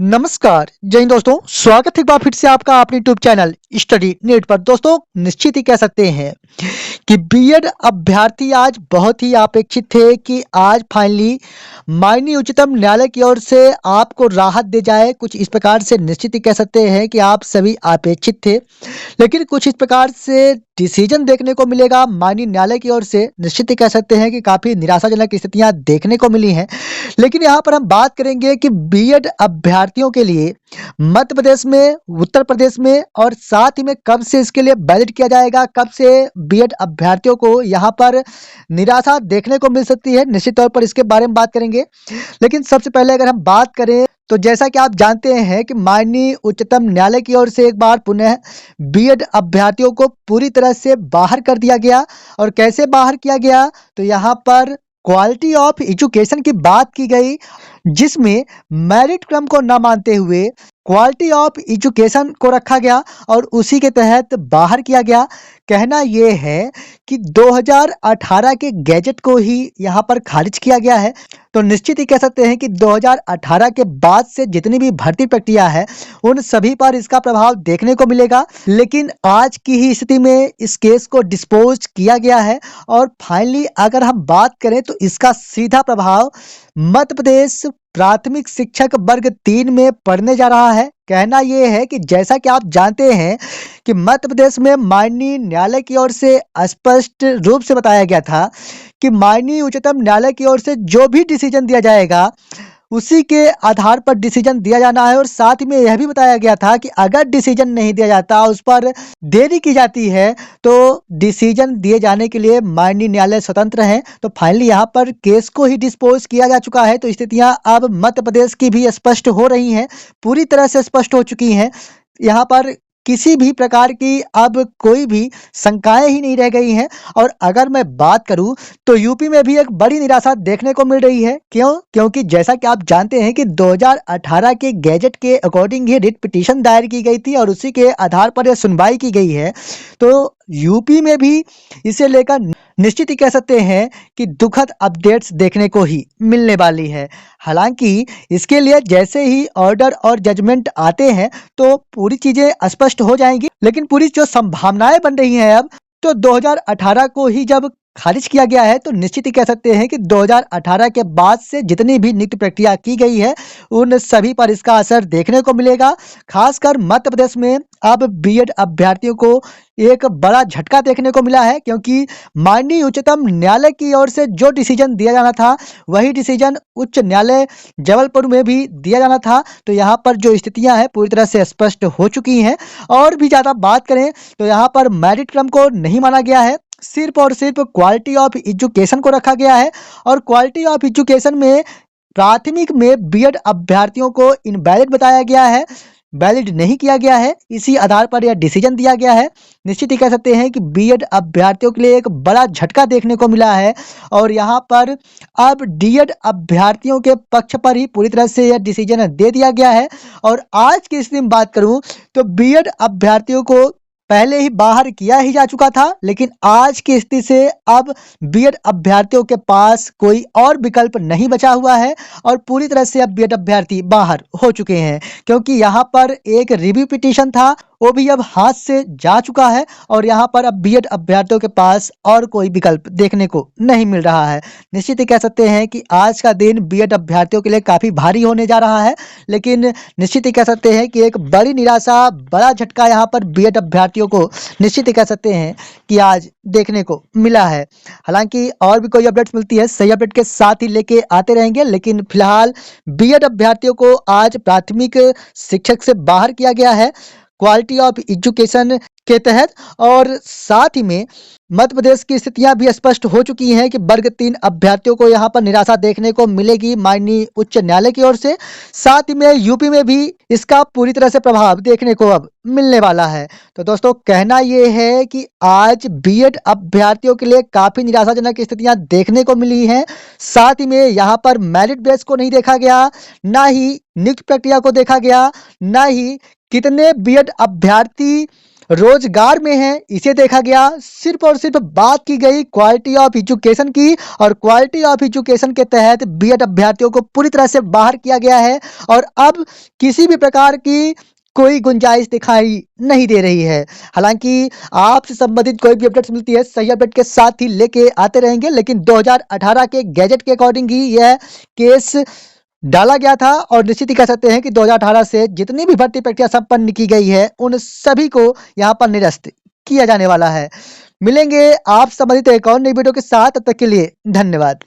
नमस्कार जय हिंद दोस्तों, स्वागत है एक बार फिर से आपका अपने यूट्यूब चैनल स्टडी नेट पर। दोस्तों निश्चित ही कह सकते हैं कि बीएड अभ्यर्थी आज बहुत ही अपेक्षित थे कि आज फाइनली माननीय उच्चतम न्यायालय की ओर से आपको राहत दे जाए। कुछ इस प्रकार से निश्चित ही कह सकते हैं कि आप सभी अपेक्षित थे, लेकिन कुछ इस प्रकार से डिसीजन देखने को मिलेगा माननीय न्यायालय की ओर से। निश्चित ही कह सकते हैं कि काफ़ी निराशाजनक स्थितियां देखने को मिली हैं। लेकिन यहाँ पर हम बात करेंगे कि बीएड अभ्यर्थियों के लिए मध्य प्रदेश में, उत्तर प्रदेश में और साथ ही में कब से इसके लिए बैलेट किया जाएगा, कब से बीएड अभ्यर्थियों को यहाँ पर निराशा देखने को मिल सकती है। निश्चित तौर पर इसके बारे में बात करेंगे। लेकिन सबसे पहले अगर हम बात करें तो जैसा कि आप जानते हैं कि माननीय उच्चतम न्यायालय की ओर से एक बार पुनः बीएड अभ्यर्थियों को पूरी तरह से बाहर कर दिया गया। और कैसे बाहर किया गया, तो यहाँ पर क्वालिटी ऑफ एजुकेशन की बात की गई, जिसमें मेरिट क्रम को न मानते हुए क्वालिटी ऑफ एजुकेशन को रखा गया और उसी के तहत बाहर किया गया। कहना यह है कि 2018 के गैजेट को ही यहाँ पर खारिज किया गया है। तो निश्चित ही कह सकते हैं कि 2018 के बाद से जितनी भी भर्ती प्रक्रिया है उन सभी पर इसका प्रभाव देखने को मिलेगा। लेकिन आज की ही स्थिति में इस केस को डिस्पोज किया गया है और फाइनली अगर हम बात करें तो इसका सीधा प्रभाव मध्य प्रदेश प्राथमिक शिक्षक वर्ग 3 में पड़ने जा रहा है। कहना यह है कि जैसा कि आप जानते हैं कि मध्य प्रदेश में माननीय न्यायालय की ओर से स्पष्ट रूप से बताया गया था कि माननीय उच्चतम न्यायालय की ओर से जो भी डिसीजन दिया जाएगा उसी के आधार पर डिसीजन दिया जाना है। और साथ ही में यह भी बताया गया था कि अगर डिसीजन नहीं दिया जाता, उस पर देरी की जाती है, तो डिसीजन दिए जाने के लिए माननीय न्यायालय स्वतंत्र हैं। तो फाइनली यहाँ पर केस को ही डिस्पोज किया जा चुका है। तो स्थितियां अब मध्य प्रदेश की भी स्पष्ट हो रही हैं, पूरी तरह से स्पष्ट हो चुकी हैं। यहाँ पर किसी भी प्रकार की अब कोई भी शंकाएं ही नहीं रह गई हैं। और अगर मैं बात करूं तो यूपी में भी एक बड़ी निराशा देखने को मिल रही है। क्यों? क्योंकि जैसा कि आप जानते हैं कि 2018 के गैजेट के अकॉर्डिंग ही रिट पिटीशन दायर की गई थी और उसी के आधार पर यह सुनवाई की गई है। तो यूपी में भी इसे लेकर निश्चित ही कह सकते हैं कि दुखद अपडेट्स देखने को ही मिलने वाली है। हालांकि इसके लिए जैसे ही ऑर्डर और जजमेंट आते हैं तो पूरी चीजें स्पष्ट हो जाएंगी। लेकिन पूरी जो संभावनाएं बन रही हैं अब, तो 2018 को ही जब खारिज किया गया है तो निश्चित ही कह सकते हैं कि 2018 के बाद से जितनी भी नियुक्ति प्रक्रिया की गई है उन सभी पर इसका असर देखने को मिलेगा। खासकर मध्य प्रदेश में अब बीएड अभ्यर्थियों को एक बड़ा झटका देखने को मिला है, क्योंकि माननीय उच्चतम न्यायालय की ओर से जो डिसीजन दिया जाना था वही डिसीजन उच्च न्यायालय जबलपुर में भी दिया जाना था। तो यहाँ पर जो स्थितियां हैं पूरी तरह से स्पष्ट हो चुकी हैं। और भी ज़्यादा बात करें तो यहाँ पर मेरिट क्रम को नहीं माना गया है, सिर्फ और सिर्फ क्वालिटी ऑफ एजुकेशन को रखा गया है। और क्वालिटी ऑफ एजुकेशन में प्राथमिक में बीएड अभ्यर्थियों को इनवैलिड बताया गया है, वैलिड नहीं किया गया है। इसी आधार पर यह डिसीजन दिया गया है। निश्चित ही कह सकते हैं कि बीएड अभ्यर्थियों के लिए एक बड़ा झटका देखने को मिला है और यहाँ पर अब डीएड अभ्यर्थियों के पक्ष पर ही पूरी तरह से यह डिसीजन दे दिया गया है। और आज की स्थिति में बात करूं तो बीएड अभ्यर्थियों को पहले ही बाहर किया ही जा चुका था, लेकिन आज की स्थिति से अब बीएड अभ्यर्थियों के पास कोई और विकल्प नहीं बचा हुआ है और पूरी तरह से अब बीएड अभ्यर्थी बाहर हो चुके हैं। क्योंकि यहाँ पर एक रिव्यू पिटीशन था, वो भी अब हाथ से जा चुका है और यहाँ पर अब बीएड अभ्यर्थियों के पास और कोई विकल्प देखने को नहीं मिल रहा है। निश्चित ही कह सकते हैं कि आज का दिन बीएड अभ्यर्थियों के लिए काफ़ी भारी होने जा रहा है। लेकिन निश्चित ही कह सकते हैं कि एक बड़ी निराशा, बड़ा झटका यहाँ पर बीएड अभ्यर्थियों को निश्चित ही कह सकते हैं कि आज देखने को मिला है। हालांकि और भी कोई अपडेट्स मिलती है सही अपडेट के साथ ही लेके आते रहेंगे, लेकिन फिलहाल बीएड अभ्यर्थियों को आज प्राथमिक शिक्षक से बाहर किया गया है क्वालिटी ऑफ एजुकेशन के तहत। और साथ ही में मध्य प्रदेश की स्थितियां भी स्पष्ट हो चुकी हैं कि वर्ग 3 अभ्यर्थियों को यहां पर निराशा देखने को मिलेगी माननीय उच्च न्यायालय की ओर से। साथ ही में यूपी में भी इसका पूरी तरह से प्रभाव देखने को अब मिलने वाला है। तो दोस्तों कहना यह है कि आज बीएड अभ्यर्थियों के लिए काफ़ी निराशाजनक स्थितियां देखने को मिली हैं। साथ ही में यहाँ पर मेरिट बेस को नहीं देखा गया, ना ही नियुक्ति प्रक्रिया को देखा गया, ना ही कितने बीएड अभ्यर्थी रोजगार में है इसे देखा गया। सिर्फ और सिर्फ बात की गई क्वालिटी ऑफ एजुकेशन की, और क्वालिटी ऑफ एजुकेशन के तहत बीएड अभ्यर्थियों को पूरी तरह से बाहर किया गया है और अब किसी भी प्रकार की कोई गुंजाइश दिखाई नहीं दे रही है। हालांकि आपसे संबंधित कोई भी अपडेट्स मिलती है सही अपडेट के साथ ही लेके आते रहेंगे, लेकिन 2018 के गैजेट के अकॉर्डिंग ही यह केस डाला गया था और निश्चित ही कह सकते हैं कि 2018 से जितनी भी भर्ती प्रक्रिया संपन्न की गई है उन सभी को यहाँ पर निरस्त किया जाने वाला है। मिलेंगे आप संबंधित एक और नई वीडियो के साथ, तब तक के लिए धन्यवाद।